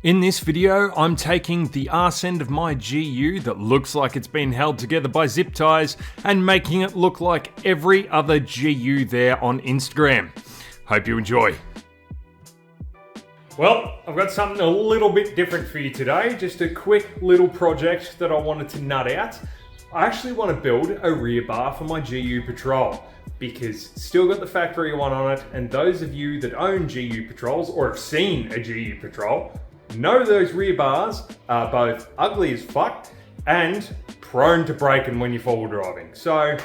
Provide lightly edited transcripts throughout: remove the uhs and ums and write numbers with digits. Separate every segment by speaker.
Speaker 1: In this video, I'm taking the arse end of my GU that looks like it's been held together by zip ties and making it look like every other GU there on Instagram. Hope you enjoy. Well, I've got something a little bit different for you today. Just a quick little project that I wanted to nut out. I actually want to build a rear bar for my GU Patrol because it's still got the factory one on it, and those of you that own GU Patrols or have seen a GU Patrol know those rear bars are both ugly as fuck and prone to breaking when you're forward driving. So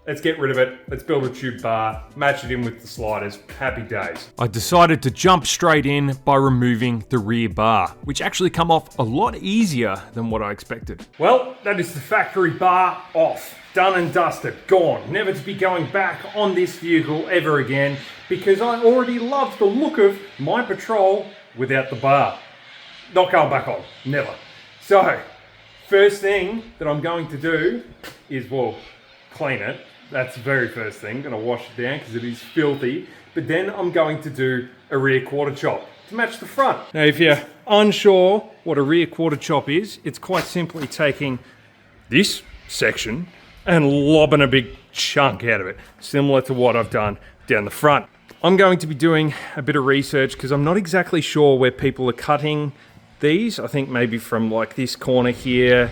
Speaker 1: let's get rid of it. Let's build a tube bar, match it in with the sliders. Happy days. I decided to jump straight in by removing the rear bar, which actually come off a lot easier than what I expected. Well, that is the factory bar off. Done and dusted, gone. Never to be going back on this vehicle ever again because I already love the look of my Patrol without the bar. Not going back on, never. So, first thing that I'm going to do is, well, clean it. That's the very first thing. I'm gonna wash it down because it is filthy. But then I'm going to do a rear quarter chop to match the front. Now, if you're unsure what a rear quarter chop is, it's quite simply taking this section and lobbing a big chunk out of it, similar to what I've done down the front. I'm going to be doing a bit of research because I'm not exactly sure where people are cutting these. I think maybe from like this corner here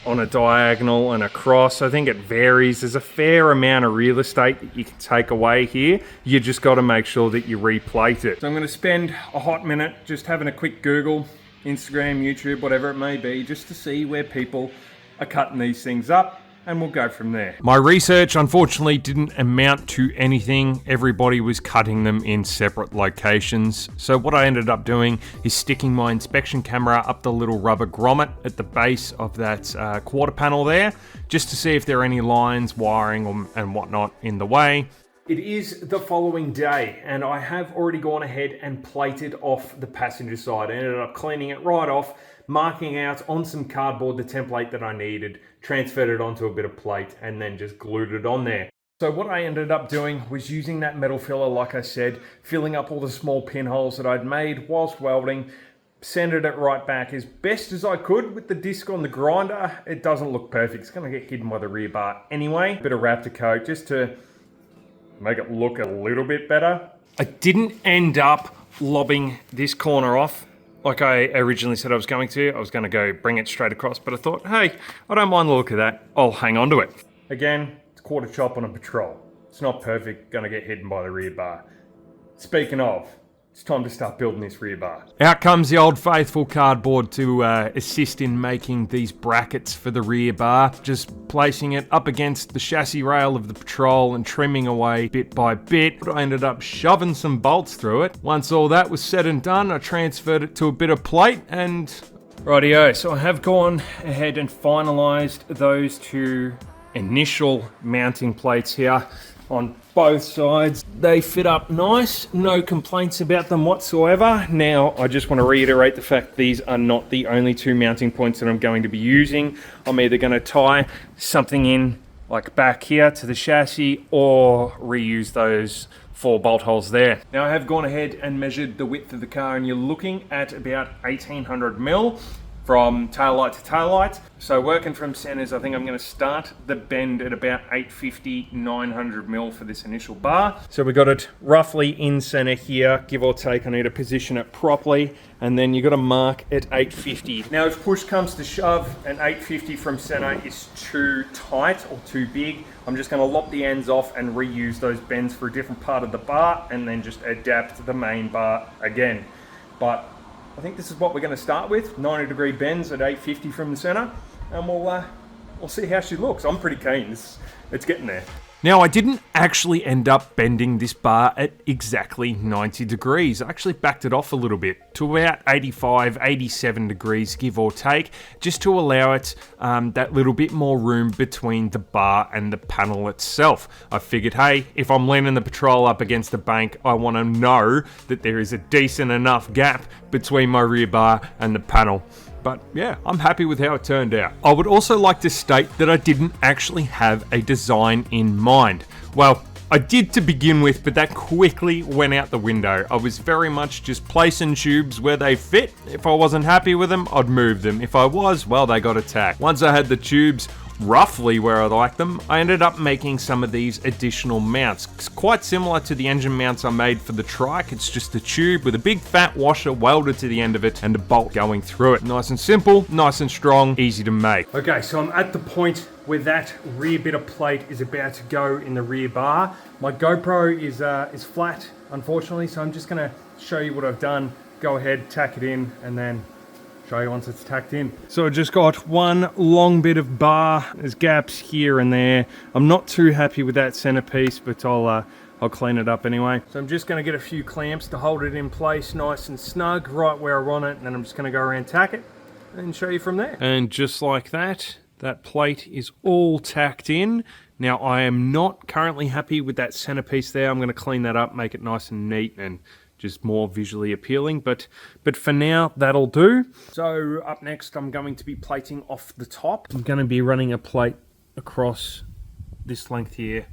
Speaker 1: on a diagonal and across. I think it varies. There's a fair amount of real estate that you can take away here. You just got to make sure that you replate it. So I'm going to spend a hot minute just having a quick Google, Instagram, YouTube, whatever it may be, just to see where people are cutting these things up, and we'll go from there. My research unfortunately didn't amount to anything. Everybody was cutting them in separate locations. So what I ended up doing is sticking my inspection camera up the little rubber grommet at the base of that quarter panel there, just to see if there are any lines, wiring and whatnot in the way. It is the following day, and I have already gone ahead and plated off the passenger side. I ended up cleaning it right off, marking out on some cardboard the template that I needed, transferred it onto a bit of plate, and then just glued it on there. So what I ended up doing was using that metal filler, like I said, filling up all the small pinholes that I'd made whilst welding, centered it right back as best as I could with the disc on the grinder. It doesn't look perfect. It's going to get hidden by the rear bar anyway. Bit of Raptor coat just to make it look a little bit better. I didn't end up lobbing this corner off like I originally said I was going to. I was going to go bring it straight across, but I thought, hey, I don't mind the look of that. I'll hang on to it. Again, it's quarter chop on a Patrol. It's not perfect, going to get hidden by the rear bar. Speaking of, it's time to start building this rear bar. Out comes the old faithful cardboard to assist in making these brackets for the rear bar. Just placing it up against the chassis rail of the Patrol and trimming away bit by bit. I ended up shoving some bolts through it. Once all that was said and done, I transferred it to a bit of plate and rightio. So I have gone ahead and finalized those two initial mounting plates here on both sides. They fit up nice, no complaints about them whatsoever. Now, I just want to reiterate the fact these are not the only two mounting points that I'm going to be using. I'm either going to tie something in like back here to the chassis or reuse those 4 bolt holes there. Now I have gone ahead and measured the width of the car, and you're looking at about 1800 mil from tail light to tail light. So working from centers, I think I'm going to start the bend at about 850, 900 mil for this initial bar. So we got it roughly in center here, give or take. I need to position it properly, and then you got to mark at 850. Now if push comes to shove and 850 from center is too tight or too big, I'm just going to lop the ends off and reuse those bends for a different part of the bar, and then just adapt the main bar again. But I think this is what we're going to start with, 90-degree bends at 850 from the center, and we'll see how she looks. I'm pretty keen. It's getting there. Now, I didn't actually end up bending this bar at exactly 90 degrees. I actually backed it off a little bit to about 85, 87 degrees, give or take, just to allow it that little bit more room between the bar and the panel itself. I figured, hey, if I'm leaning the Patrol up against the bank, I want to know that there is a decent enough gap between my rear bar and the panel. But yeah, I'm happy with how it turned out. I would also like to state that I didn't actually have a design in mind. Well, I did to begin with, but that quickly went out the window. I was very much just placing tubes where they fit. If I wasn't happy with them, I'd move them. If I was, well, they got attacked. Once I had the tubes roughly where I like them, I ended up making some of these additional mounts. It's quite similar to the engine mounts I made for the trike. It's just a tube with a big fat washer welded to the end of it and a bolt going through it. Nice and simple, nice and strong, easy to make. Okay, so I'm at the point where that rear bit of plate is about to go in the rear bar. My GoPro is flat, unfortunately, so I'm just gonna show you what I've done. Go ahead, tack it in, and then show you once it's tacked in. So I just got one long bit of bar. There's gaps here and there. I'm not too happy with that centerpiece, but I'll clean it up anyway. So I'm just gonna get a few clamps to hold it in place nice and snug right where I want it, and then I'm just gonna go around, tack it, and show you from there. And just like that, that plate is all tacked in. Now I am not currently happy with that centerpiece there. I'm gonna clean that up, make it nice and neat and just more visually appealing, but for now that'll do. So up next I'm going to be plating off the top. I'm going to be running a plate across this length here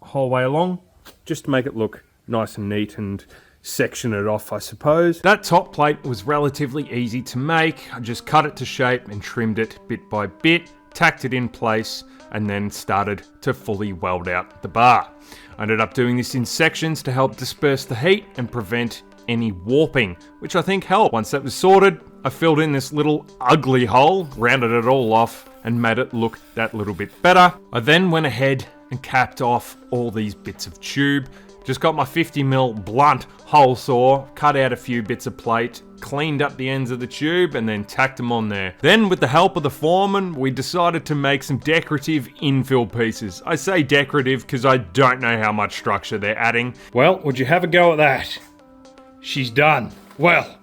Speaker 1: whole way along, just to make it look nice and neat and section it off, I suppose. That top plate was relatively easy to make. I just cut it to shape and trimmed it bit by bit, tacked it in place, and then started to fully weld out the bar. I ended up doing this in sections to help disperse the heat and prevent any warping, which I think helped. Once that was sorted, I filled in this little ugly hole, rounded it all off, and made it look that little bit better. I then went ahead and capped off all these bits of tube. Just got my 50mm blunt hole saw, cut out a few bits of plate, cleaned up the ends of the tube, and then tacked them on there. Then, with the help of the foreman, we decided to make some decorative infill pieces. I say decorative because I don't know how much structure they're adding. Well, would you have a go at that? She's done. Well,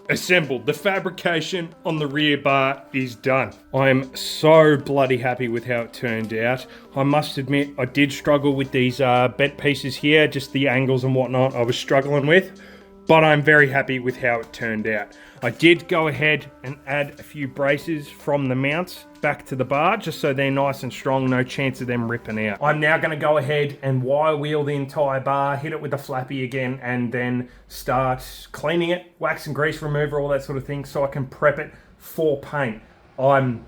Speaker 1: assembled. The fabrication on the rear bar is done. I am so bloody happy with how it turned out. I must admit, I did struggle with these bent pieces here, just the angles and whatnot I was struggling with, but I'm very happy with how it turned out. I did go ahead and add a few braces from the mounts back to the bar, just so they're nice and strong, no chance of them ripping out. I'm now gonna go ahead and wire wheel the entire bar, hit it with a flappy again, and then start cleaning it, wax and grease remover, all that sort of thing, so I can prep it for paint. I'm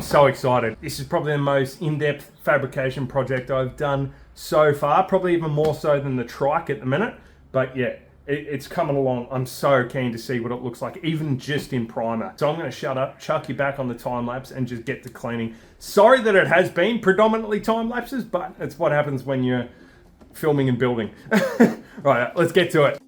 Speaker 1: so excited. This is probably the most in-depth fabrication project I've done so far, probably even more so than the trike at the minute, but yeah. It's coming along. I'm so keen to see what it looks like, even just in primer. So I'm going to shut up, chuck you back on the time lapse, and just get to cleaning. Sorry that it has been predominantly time lapses, but it's what happens when you're filming and building. Right, let's get to it.